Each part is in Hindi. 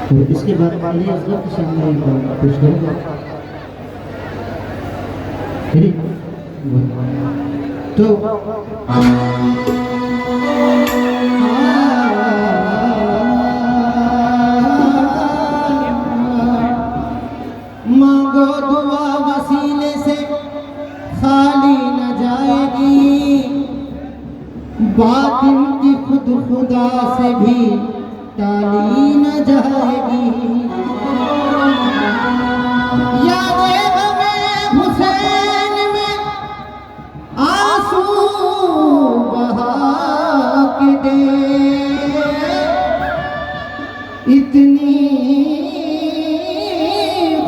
तो इसके बाद अली असगर के सामने पेश करूँगा। तो मांगो दुआ वसीले से खाली न जाएगी, बातिन की खुद खुदा से भी टाली न जाएगी। यादें हमें हुसैन में आंसू बहा के दे, इतनी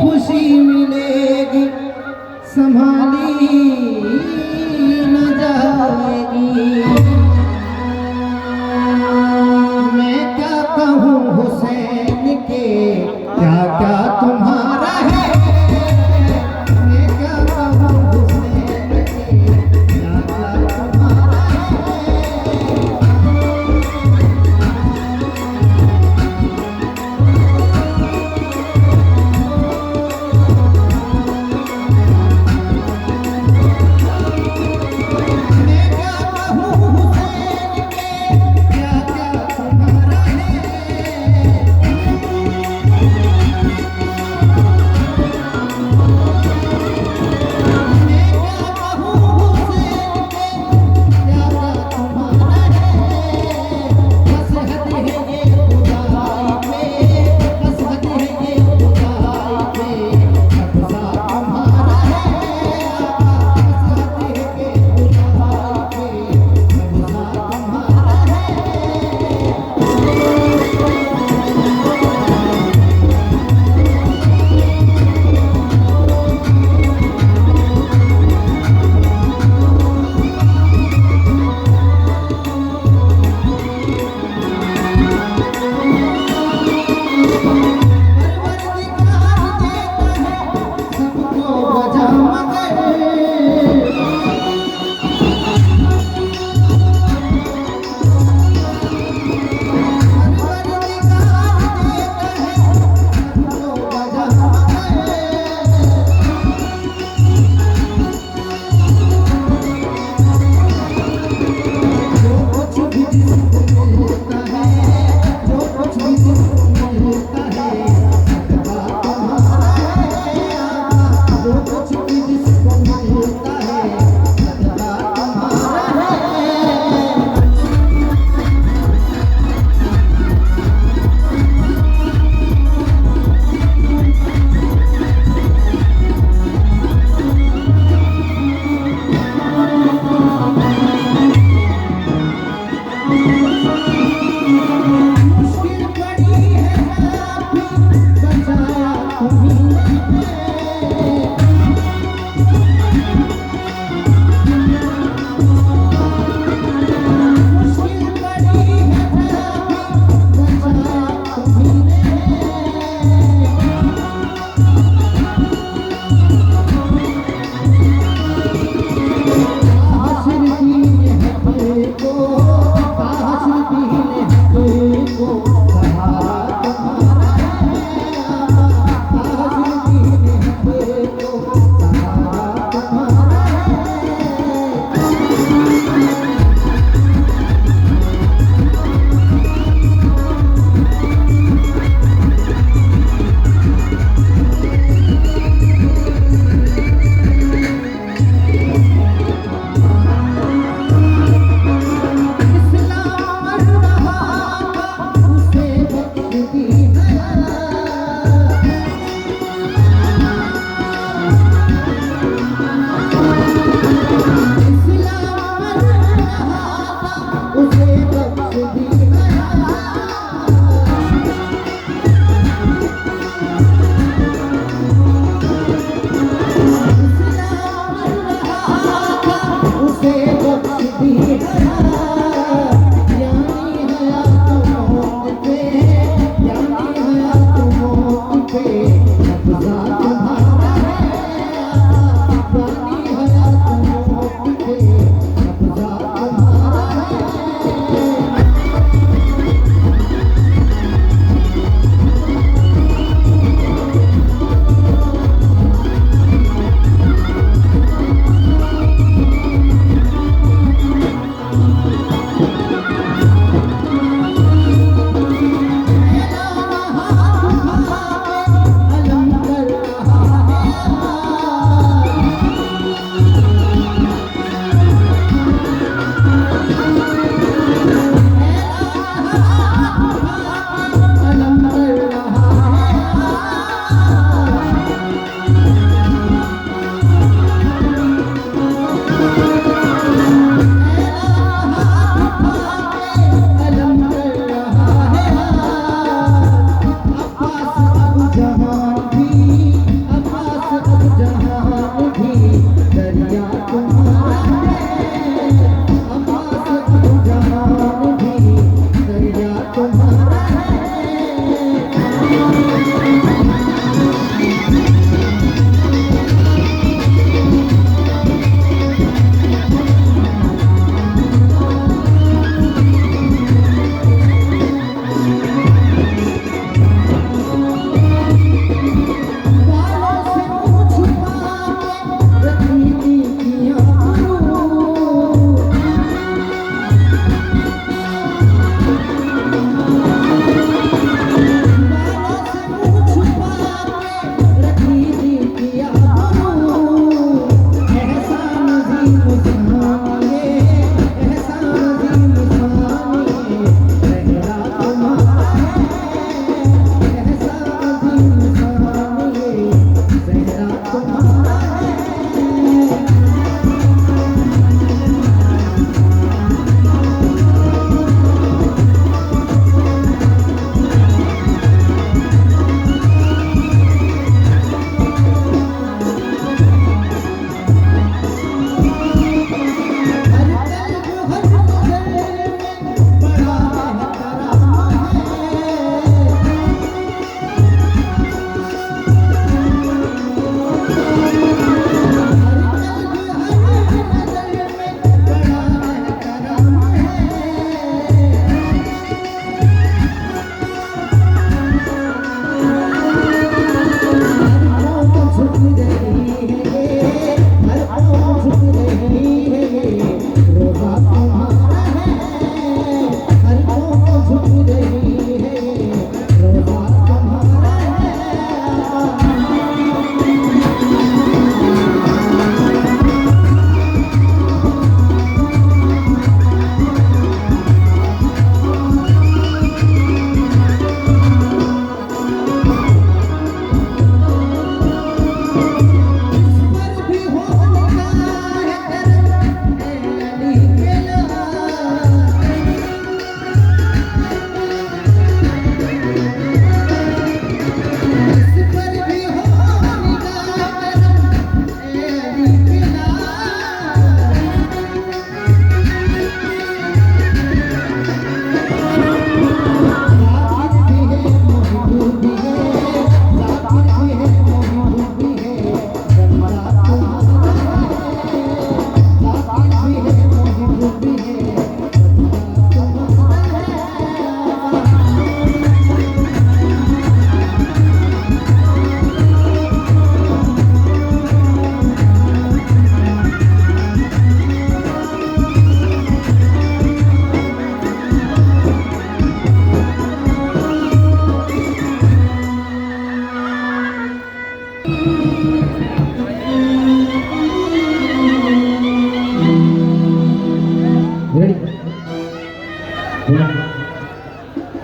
खुशी मिलेगी संभाली न जाएगी। मैं क्या कहूँ हुसैन के, क्या क्या तुम्हारा है। मैं क्या कहूँ हुसैन के, क्या क्या तुम्हारा है। को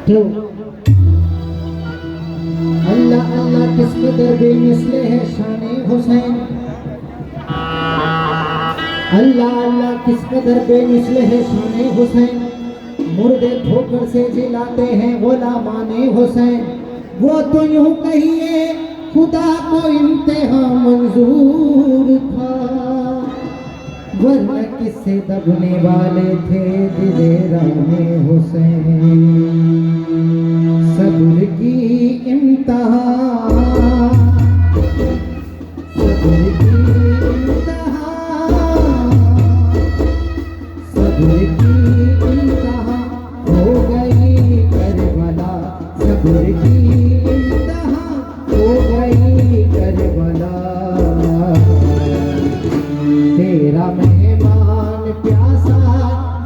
तो अल्लाह अल्लाह किस कदर बेमिसले है शाने हुसैन, अल्लाह अल्लाह किस कदर बेमिसले है शाने हुसैन। मुर्दे ठोकर से जिलाते हैं गुलामाने हुसैन। वो तो यूं कहिए खुदा को इम्तिहा मंजूर था, वरना किससे दबने वाले थे दिले रामे हुसैन। सब्र की इम्तिहा, सब्र की इम्तिहा, सब्र की इम्तिहा हो गई करबला, सब्र की इम्तिहा हो गई करबला। तेरा मेहमान प्यासा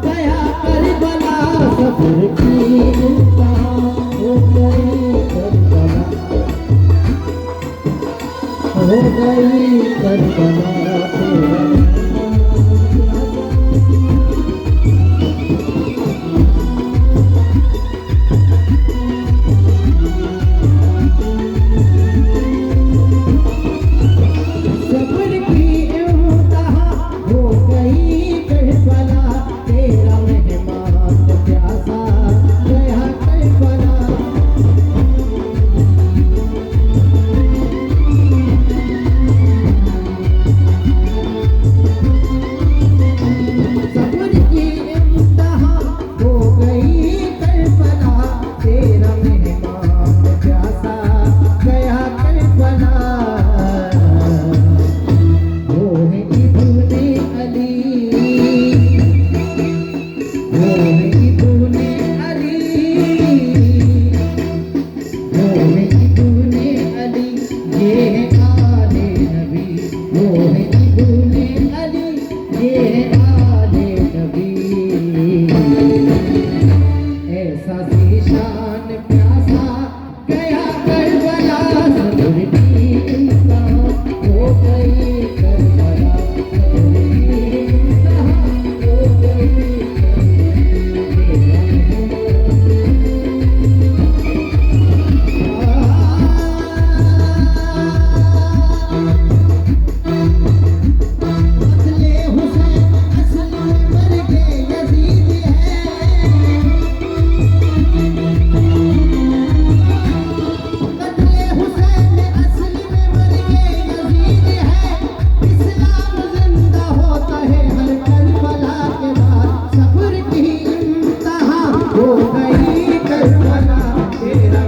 गया करबला, सब्र की इम्तिहा हो गई करबला, हो गई करबला। तेरा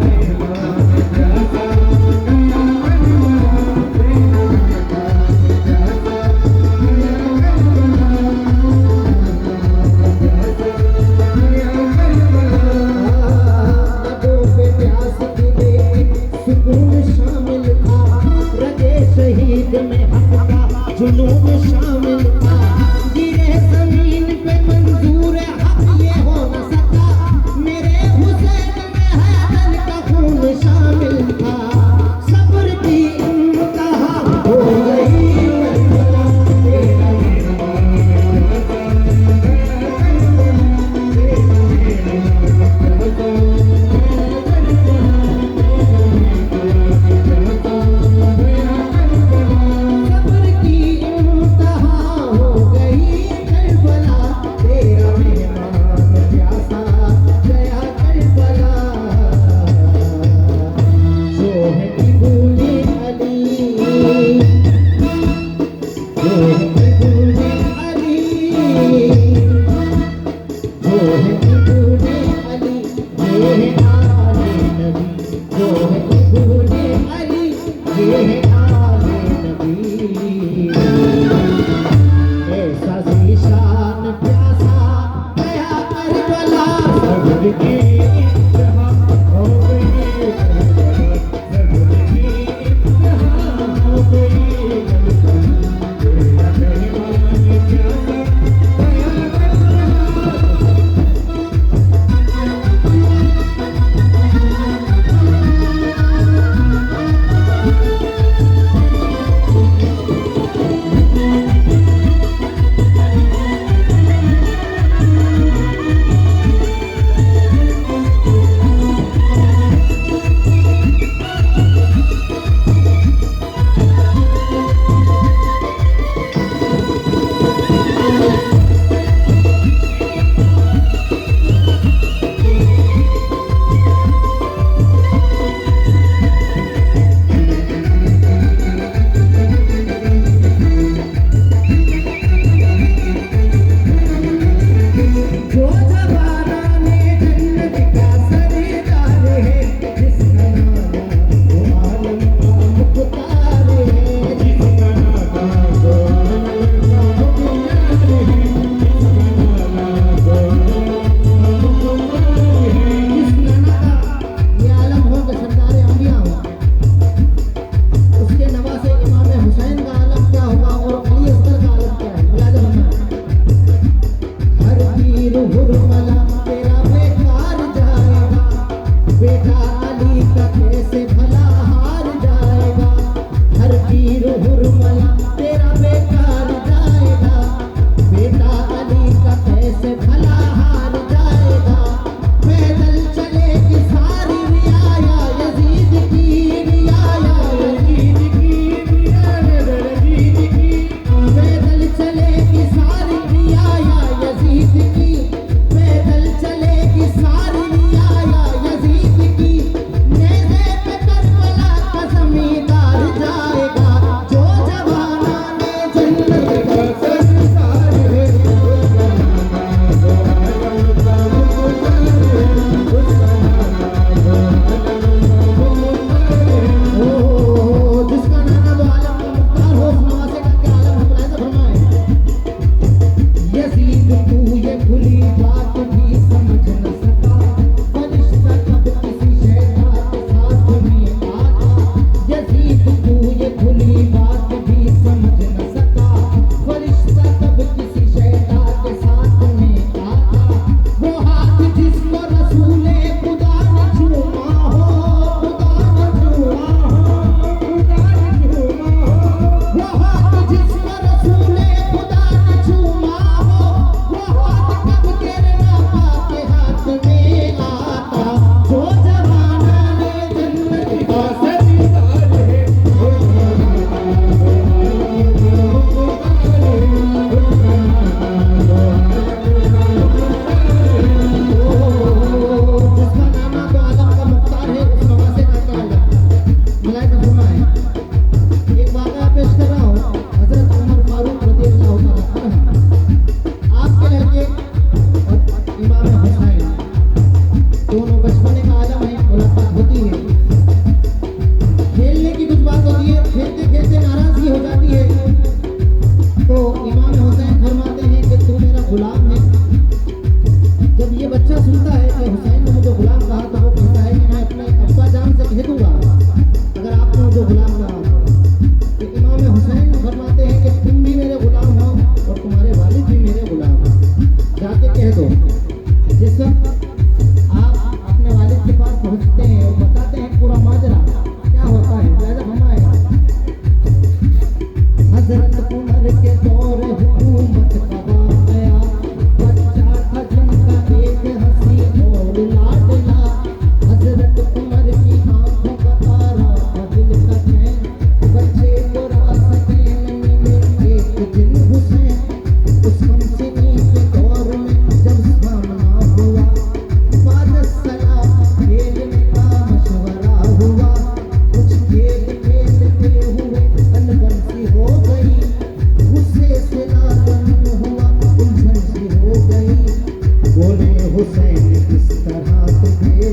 जुनून शामिल था, गिरे जमीन पे मंजूर हक ये हो न सका। मेरे हुसैन में हैदर का खून शामिल था, सब्र की इम्तिहा हो गई करबला। तेरा सब्र की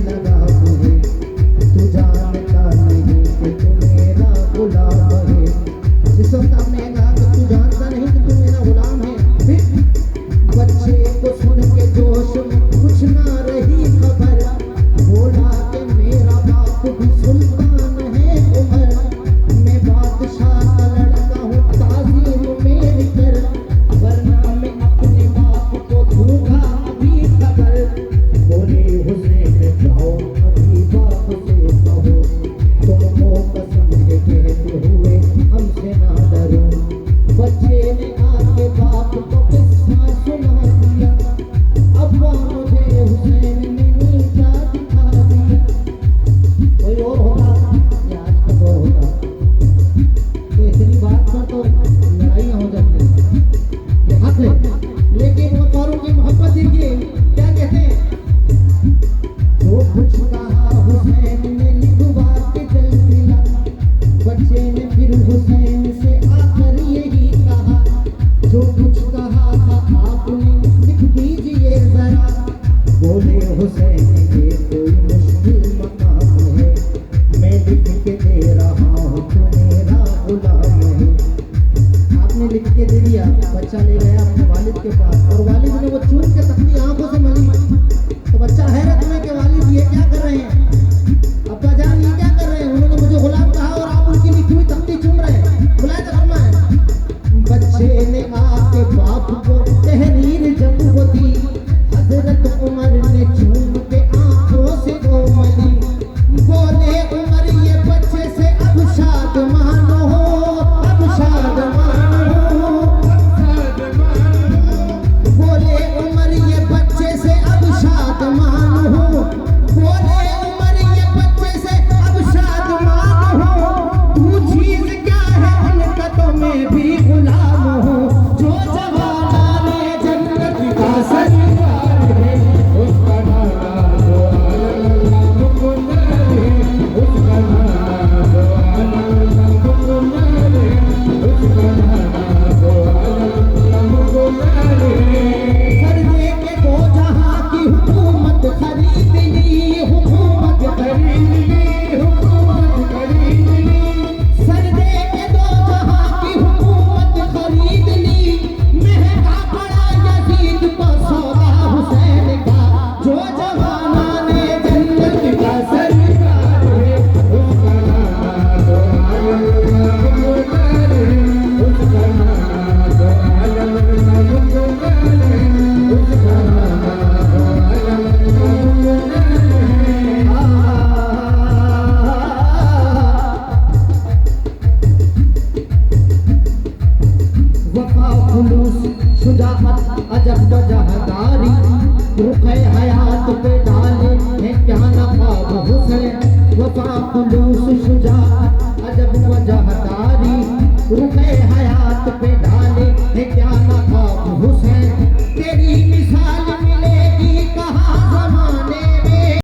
लगा मुझे, तू जानता नहीं कि तू मेरा गुलाम है। जिस वक्त आपने कहा कि तू जानता नहीं कि तू मेरा गुलाम है, फिर बच्चे को सुन के जोश में कुछ ना रही खबर, बोला कि मेरा बाप भी सुल्तान है उमर, मैं बादशाह का लड़का हूँ, ताज़ीम मेरी कर, वरना मैं अपने बाप को दूंगा अभी खबर। बोले हुसैन जाओ अभी बाप से कहो, तुमको कसम से कहते हुए हमसे ना डरो। बच्चे ने आके बाप को किस्सा सुना दिया, अब्बा मुझे हुसैन ने नीचा दिखा दिया। कोई और होता या आज का दौर होता तो इतनी बात पर तो लड़ाइयाँ हो जाती हैं, ये हक है। लेकिन वो औरों की मोहब्बत देखिए क्या कहते हैं, जो कुछ कहा हुसैन ने लिखवा के जल दिला। बच्चे ने फिर हुसैन से आकर यही कहा, जो कुछ कहा था आपने लिख दीजिए जरा। बोले हुसैन ये कोई मुश्किल मकाम है, मैं लिख के दे रहा हूँ तू मेरा गुलाम है। आपने लिख के दे दिया, बच्चा ले गया अपने वालिद के पास और वालिद ने वो चूम के तख्ती आंखों से मली, तो बच्चा हैरत में कि वालिद ये क्या कर रहे हैं।